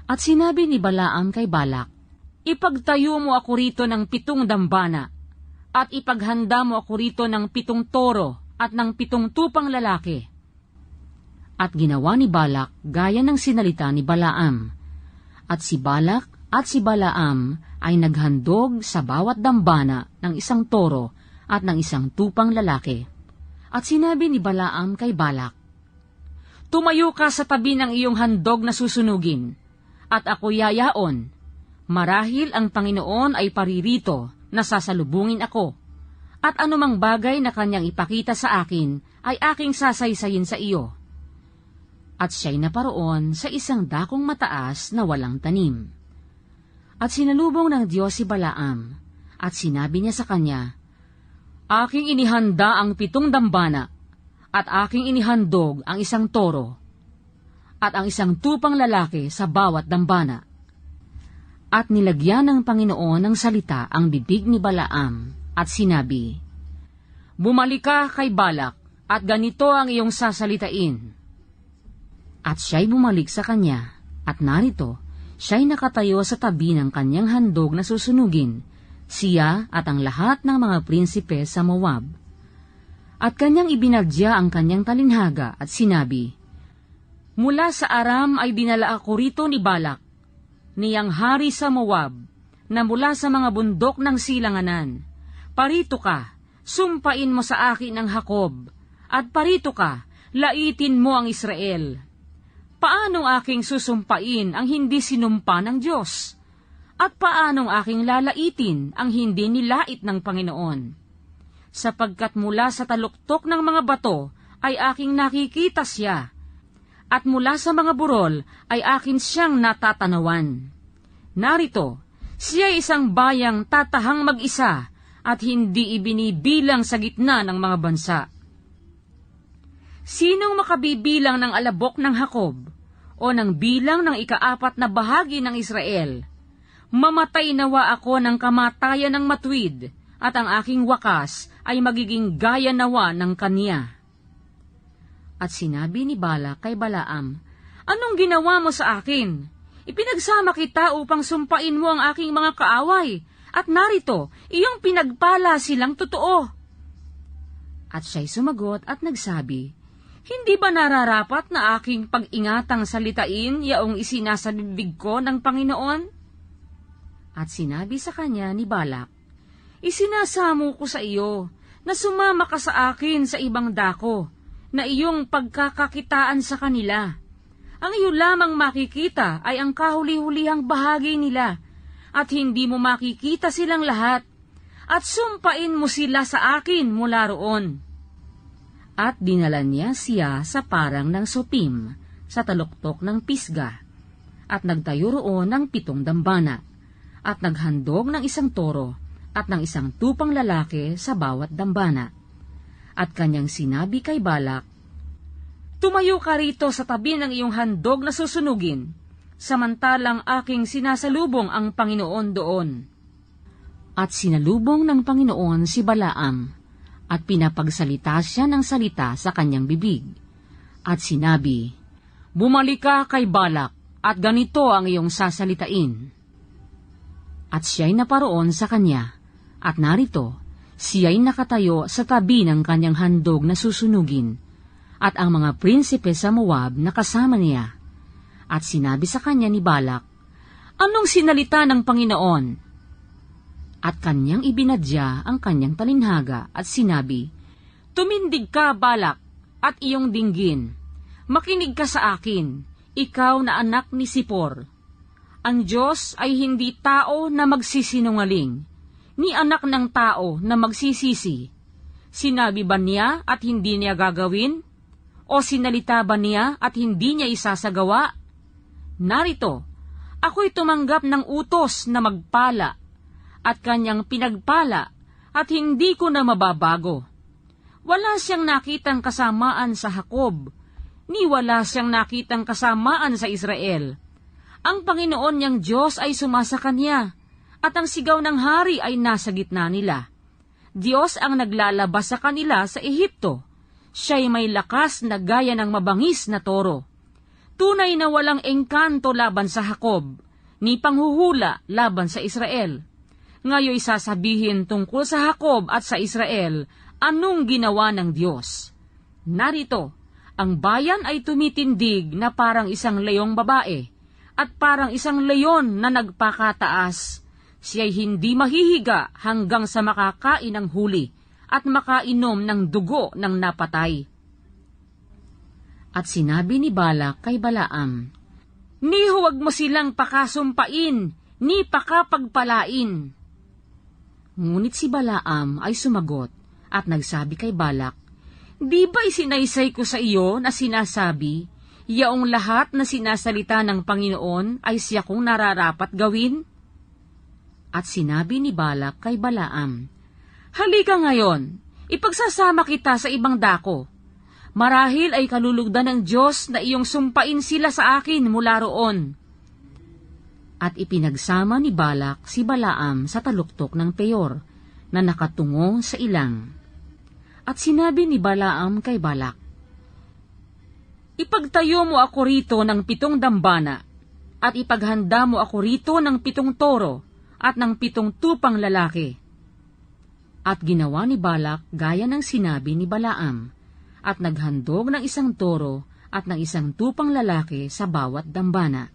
At sinabi ni Balaam kay Balak, "Ipagtayo mo ako rito ng 7 dambana, at ipaghanda mo ako rito ng 7 toro at ng 7 tupang lalaki." At ginawa ni Balak gaya ng sinalita ni Balaam. At si Balak at si Balaam ay naghandog sa bawat dambana ng 1 toro at ng 1 tupang lalaki. At sinabi ni Balaam kay Balak, "Tumayo ka sa tabi ng iyong handog na susunugin, at ako yayaon. Marahil ang Panginoon ay paririto na sasalubungin ako, at anumang bagay na kanyang ipakita sa akin ay aking sasaysayin sa iyo." At siya'y naparoon sa isang dakong mataas na walang tanim. At sinalubong ng Diyos si Balaam, at sinabi niya sa kanya, "Aking inihanda ang 7 dambana, at aking inihandog ang 1 toro, at ang 1 tupang lalaki sa bawat dambana." At nilagyan ng Panginoon ng salita ang bibig ni Balaam, at sinabi, "Bumalik ka kay Balak, at ganito ang iyong sasalitain." At siya'y bumalik sa kanya, at narito, siya'y nakatayo sa tabi ng kanyang handog na susunugin, siya at ang lahat ng mga prinsipe sa Moab. At kanyang ibinadya ang kanyang talinhaga at sinabi, "Mula sa Aram ay dinala ako rito ni Balak, niyang hari sa Moab, na mula sa mga bundok ng silanganan. Parito ka, sumpain mo sa akin ang Jacob, at parito ka, laitin mo ang Israel. Paanong aking susumpain ang hindi sinumpa ng Diyos? At paanong aking lalaitin ang hindi nilait ng Panginoon? Sapagkat mula sa taluktok ng mga bato ay aking nakikita siya, at mula sa mga burol ay akin siyang natatanawan. Narito, siya ay isang bayang tatahang mag-isa at hindi ibinibilang sa gitna ng mga bansa. Sinong makabibilang ng alabok ng Jacob o ng bilang ng 4 na bahagi ng Israel? Mamatay nawa ako ng kamatayan ng matuwid, at ang aking wakas ay magiging gaya nawa ng kanya." At sinabi ni Balak kay Balaam, "Anong ginawa mo sa akin? Ipinagsama kita upang sumpain mo ang aking mga kaaway, at narito, iyong pinagpala silang totoo." At siya'y sumagot at nagsabi, "Hindi ba nararapat na aking pag-ingatang salitain yaong isinasabibig ko ng Panginoon?" At sinabi sa kanya ni Balak, "Isinasamo ko sa iyo na sumama ka sa akin sa ibang dako, na iyong pagkakakitaan sa kanila. Ang iyo lamang makikita ay ang kahuli-hulihang bahagi nila, at hindi mo makikita silang lahat, at sumpain mo sila sa akin mula roon." At dinala niya siya sa parang ng Supim, sa taluktok ng Pisga, at nagtayo roon ng 7 dambana, at naghandog ng 1 toro, at ng 1 tupang lalaki sa bawat dambana. At kanyang sinabi kay Balak, "Tumayo ka rito sa tabi ng iyong handog na susunugin, samantalang aking sinasalubong ang Panginoon doon." At sinalubong ng Panginoon si Balaam, at pinapagsalita siya ng salita sa kanyang bibig. At sinabi, "Bumalik ka kay Balak, at ganito ang iyong sasalitain." At siya'y naparoon sa kanya, at narito, siya'y nakatayo sa tabi ng kanyang handog na susunugin, at ang mga prinsipe sa Moab na kasama niya. At sinabi sa kanya ni Balak, "Anong sinalita ng Panginoon?" At kanyang ibinadya ang kanyang talinhaga at sinabi, "Tumindig ka, Balak, at iyong dinggin. Makinig ka sa akin, ikaw na anak ni Sipor. Ang Diyos ay hindi tao na magsisinungaling, ni anak ng tao na magsisisi. Sinabi ba niya at hindi niya gagawin? O sinalita ba niya at hindi niya isasagawa? Narito, ako'y tumanggap ng utos na magpala, at kanyang pinagpala, at hindi ko na mababago. Wala siyang nakitang kasamaan sa Jacob, ni wala siyang nakitang kasamaan sa Israel. Ang Panginoon niyang Diyos ay sumasa kanya, at ang sigaw ng hari ay nasa gitna nila. Diyos ang naglalabas sa kanila sa Ehipto. Siya'y may lakas na gaya ng mabangis na toro. tunay na walang engkanto laban sa Jacob, ni panghuhula laban sa Israel. Ngayoy sasabihin tungkol sa Jacob at sa Israel, anong ginawa ng Diyos? Narito, ang bayan ay tumitindig na parang isang leyong babae, at parang isang leyon na nagpakataas. Siya'y hindi mahihiga hanggang sa makakain ng huli at makainom ng dugo ng napatay. At sinabi ni Balak kay Balaam, ni huwag mo silang pakasumpain, ni pakapagpalain. Ngunit si Balaam ay sumagot at nagsabi kay Balak, di ba isinaysay ko sa iyo na sinasabi, yaong lahat na sinasalita ng Panginoon ay siya kong nararapat gawin? At sinabi ni Balak kay Balaam, halika ngayon, ipagsasama kita sa ibang dako. Marahil ay kalulugdan ng Diyos na iyong sumpain sila sa akin mula roon. At ipinagsama ni Balak si Balaam sa taluktok ng Peor, na nakatungo sa ilang. At sinabi ni Balaam kay Balak, ipagtayo mo ako rito ng 7 dambana, at ipaghanda mo ako rito ng 7 toro, at ng 7 tupang lalaki. At ginawa ni Balak gaya ng sinabi ni Balaam, at naghandog ng 1 toro at ng 1 tupang lalaki sa bawat dambana.